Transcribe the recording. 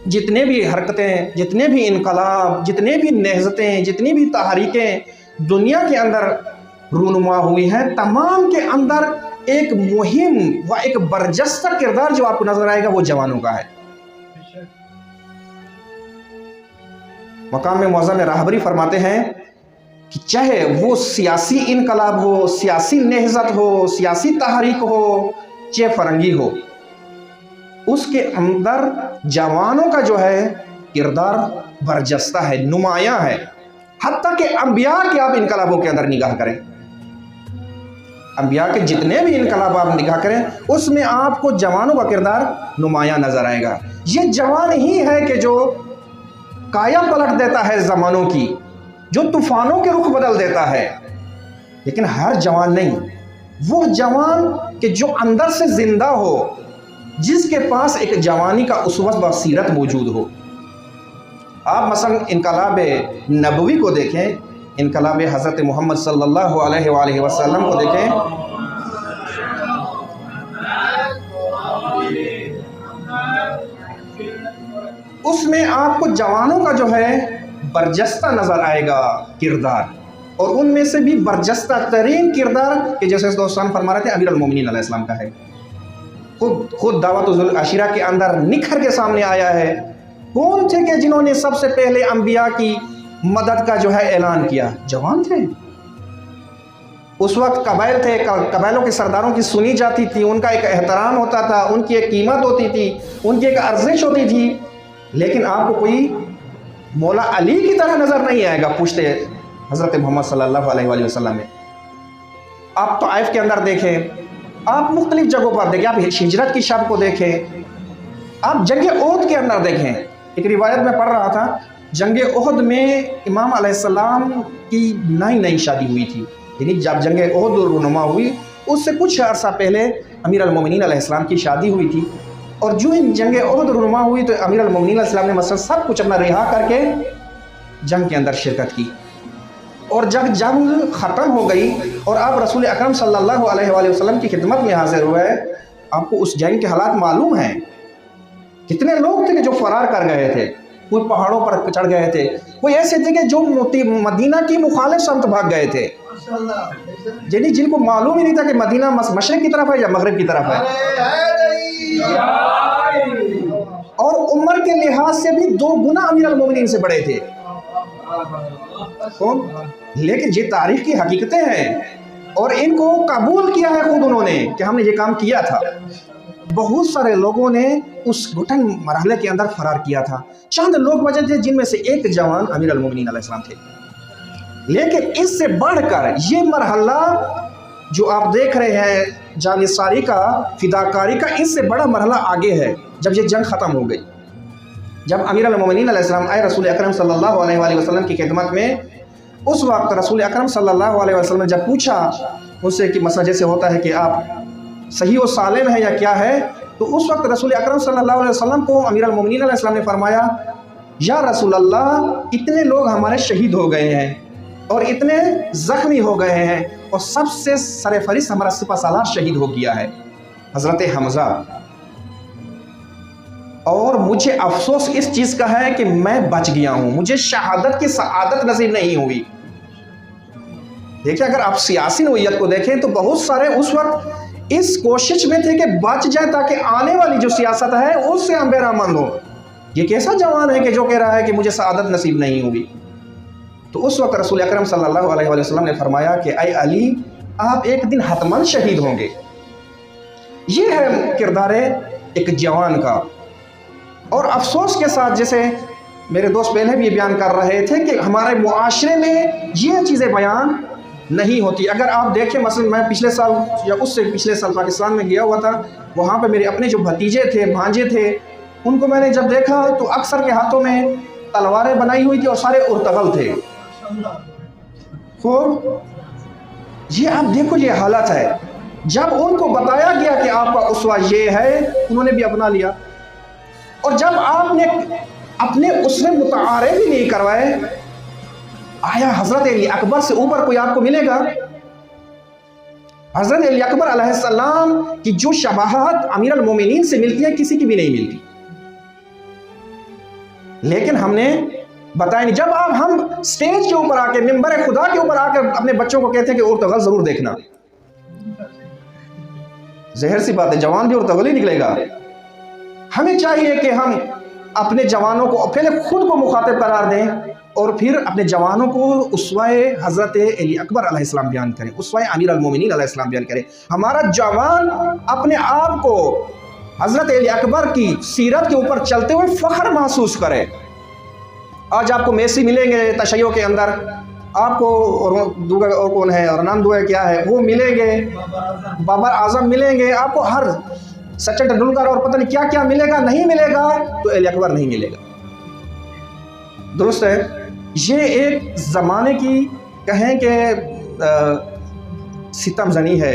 جتنے بھی حرکتیں، جتنے بھی انقلاب، جتنے بھی نہضتیں، جتنی بھی تحریکیں دنیا کے اندر رونما ہوئی ہیں، تمام کے اندر ایک مہم و ایک برجستہ کردار جو آپ کو نظر آئے گا وہ جوانوں کا ہے۔ مقام معظم میں راہبری فرماتے ہیں کہ چاہے وہ سیاسی انقلاب ہو، سیاسی نہضت ہو، سیاسی تحریک ہو، چاہے فرنگی ہو، اس کے اندر جوانوں کا جو ہے کردار برجستہ ہے، نمایاں ہے۔ حتیٰ کہ انبیاء کے آپ انقلابوں کے اندر نگاہ کریں، انبیاء کے جتنے بھی انقلاب آپ نگاہ کریں، اس میں آپ کو جوانوں کا کردار نمایاں نظر آئے گا۔ یہ جوان ہی ہے کہ جو کایا پلٹ دیتا ہے زمانوں کی، جو طوفانوں کے رخ بدل دیتا ہے۔ لیکن ہر جوان نہیں، وہ جوان کہ جو اندر سے زندہ ہو، جس کے پاس ایک جوانی کا اسوہ و سیرت موجود ہو۔ آپ مثلا انقلاب نبوی کو دیکھیں، انقلاب حضرت محمد صلی اللہ علیہ وآلہ وسلم کو دیکھیں، اس میں آپ کو جوانوں کا جو ہے برجستہ نظر آئے گا کردار، اور ان میں سے بھی برجستہ ترین کردار کہ جیسے دوستان فرما رہے تھے امیر المومنین علیہ السلام کا ہے۔ خود دعوت العشیرہ کے اندر نکھر کے سامنے آیا ہے۔ کون تھے کہ جنہوں نے سب سے پہلے انبیاء کی مدد کا جو ہے اعلان کیا؟ جوان تھے۔ اس وقت قبائل تھے، قبائلوں کے سرداروں کی سنی جاتی تھی، ان کا ایک احترام ہوتا تھا، ان کی ایک قیمت ہوتی تھی، ان کی ایک ارزش ہوتی تھی۔ لیکن آپ کو کوئی مولا علی کی طرح نظر نہیں آئے گا پوچھتے حضرت محمد صلی اللہ علیہ وآلہ وسلم میں۔ آپ طائف کے اندر دیکھیں، آپ مختلف جگہوں پر دیکھیں، آپ ہجرت کی شب کو دیکھیں، آپ جنگ احد کے اندر دیکھیں۔ ایک روایت میں پڑھ رہا تھا، جنگ احد میں امام علیہ السلام کی نئی شادی ہوئی تھی، یعنی جب جنگ احد رونما ہوئی اس سے کچھ عرصہ پہلے امیر المومنین علیہ السلام کی شادی ہوئی تھی، اور جو ہی جنگ احد رونما ہوئی تو امیر المومنین علیہ السلام نے مثلا سب کچھ اپنا رہا کر کے جنگ کے اندر شرکت کی۔ اور جب جنگ ختم ہو گئی اور آپ رسول اکرم صلی اللہ علیہ وآلہ وسلم کی خدمت میں حاضر ہوئے، آپ کو اس جنگ کے حالات معلوم ہیں۔ کتنے لوگ تھے کہ جو فرار کر گئے تھے، کوئی پہاڑوں پر چڑھ گئے تھے، کوئی ایسے تھے کہ جو مدینہ کی مخالف سمت بھاگ گئے تھے، یعنی جن کو معلوم ہی نہیں تھا کہ مدینہ مشرق کی طرف ہے یا مغرب کی طرف ہے، اور عمر کے لحاظ سے بھی 2 گنا امیر المومنین سے بڑے تھے۔ لیکن یہ تاریخ کی حقیقتیں ہیں، اور ان کو قبول کیا ہے خود انہوں نے کہ ہم نے یہ کام کیا تھا۔ بہت سارے لوگوں نے اس گھٹن مرحلے کے اندر فرار کیا تھا، چند لوگ بچے تھے جن میں سے ایک جوان امیر المومنین علیہ السلام تھے۔ لیکن اس سے بڑھ کر یہ مرحلہ جو آپ دیکھ رہے ہیں جانثاری کا، فداکاری کا، اس سے بڑا مرحلہ آگے ہے۔ جب یہ جنگ ختم ہو گئی، جب امیر المومنین علیہ السلام آئے رسول اکرم صلی اللہ علیہ وآلہ وسلم کی خدمت میں، اس وقت رسول اکرم صلی اللہ علیہ وسلم نے جب پوچھا اس سے کہ مسئلہ جیسے ہوتا ہے کہ آپ صحیح و سالم ہے یا کیا ہے، تو اس وقت رسول اکرم صلی اللہ علیہ وسلم کو امیر المومنین علیہ السلام نے فرمایا، یا رسول اللہ، اتنے لوگ ہمارے شہید ہو گئے ہیں اور اتنے زخمی ہو گئے ہیں، اور سب سے سرفہرست ہمارا سپہ سالار شہید ہو گیا ہے، حضرت حمزہ، اور مجھے افسوس اس چیز کا ہے کہ میں بچ گیا ہوں، مجھے شہادت کی سعادت نصیب نہیں ہوئی۔ دیکھیں، اگر آپ سیاسی نوعیت کو دیکھیں تو بہت سارے اس وقت اس کوشش میں تھے کہ بچ جائیں تاکہ آنے والی جو سیاست ہے اس سے ہم بہرامند ہوں۔ یہ کیسا جوان ہے کہ جو کہہ رہا ہے کہ مجھے سعادت نصیب نہیں ہوئی؟ تو اس وقت رسول اکرم صلی اللہ علیہ وآلہ وسلم نے فرمایا کہ اے علی، آپ ایک دن حتماً شہید ہوں گے۔ یہ ہے کردار ایک جوان کا۔ اور افسوس کے ساتھ، جیسے میرے دوست پہلے بھی یہ بیان کر رہے تھے کہ ہمارے معاشرے میں یہ چیزیں بیان نہیں ہوتی۔ اگر آپ دیکھیں، مثلا میں پچھلے سال یا اس سے پچھلے سال پاکستان میں گیا ہوا تھا، وہاں پہ میرے اپنے جو بھتیجے تھے، بھانجے تھے، ان کو میں نے جب دیکھا تو اکثر کے ہاتھوں میں تلواریں بنائی ہوئی تھی اور سارے ارتغل تھے۔ یہ آپ دیکھو، یہ حالت ہے۔ جب ان کو بتایا گیا کہ آپ کا اسوہ یہ ہے، انہوں نے بھی اپنا لیا، اور جب آپ نے اپنے اسوے متعارف بھی نہیں کروائے، آیا حضرت علی اکبر سے اوپر کوئی آپ کو ملے گا؟ حضرت علی اکبر علیہ السلام کی جو شباہت امیر المومنین سے ملتی ہے، کسی کی بھی نہیں ملتی۔ لیکن ہم نے بتایا نہیں. جب آپ ہم سٹیج کے اوپر آ کے منبر خدا کے اوپر آ کر اپنے بچوں کو کہتے ہیں کہ ارطغرل ضرور دیکھنا, ظاہر سی بات ہے جوان بھی ارطغرل ہی نکلے گا. ہمیں چاہیے کہ ہم اپنے جوانوں کو پہلے خود کو مخاطب قرار دیں اور پھر اپنے جوانوں کو اسوہ حضرت علی اکبر علیہ السلام بیان کریں, اسوہ امیر المومنین علیہ السلام بیان کریں. ہمارا جوان اپنے آپ کو حضرت علی اکبر کی سیرت کے اوپر چلتے ہوئے فخر محسوس کرے. آج آپ کو میسی ملیں گے تشیع کے اندر, آپ کو اور کون ہے رونالڈو ہے کیا ہے وہ ملیں گے, بابر اعظم ملیں گے, آپ کو ہر سچن ٹنڈولکر اور پتہ نہیں کیا کیا ملے گا. نہیں ملے گا تو علی اکبر نہیں ملے گا. درست ہے. یہ ایک زمانے کی کہیں کہ ستم زنی ہے.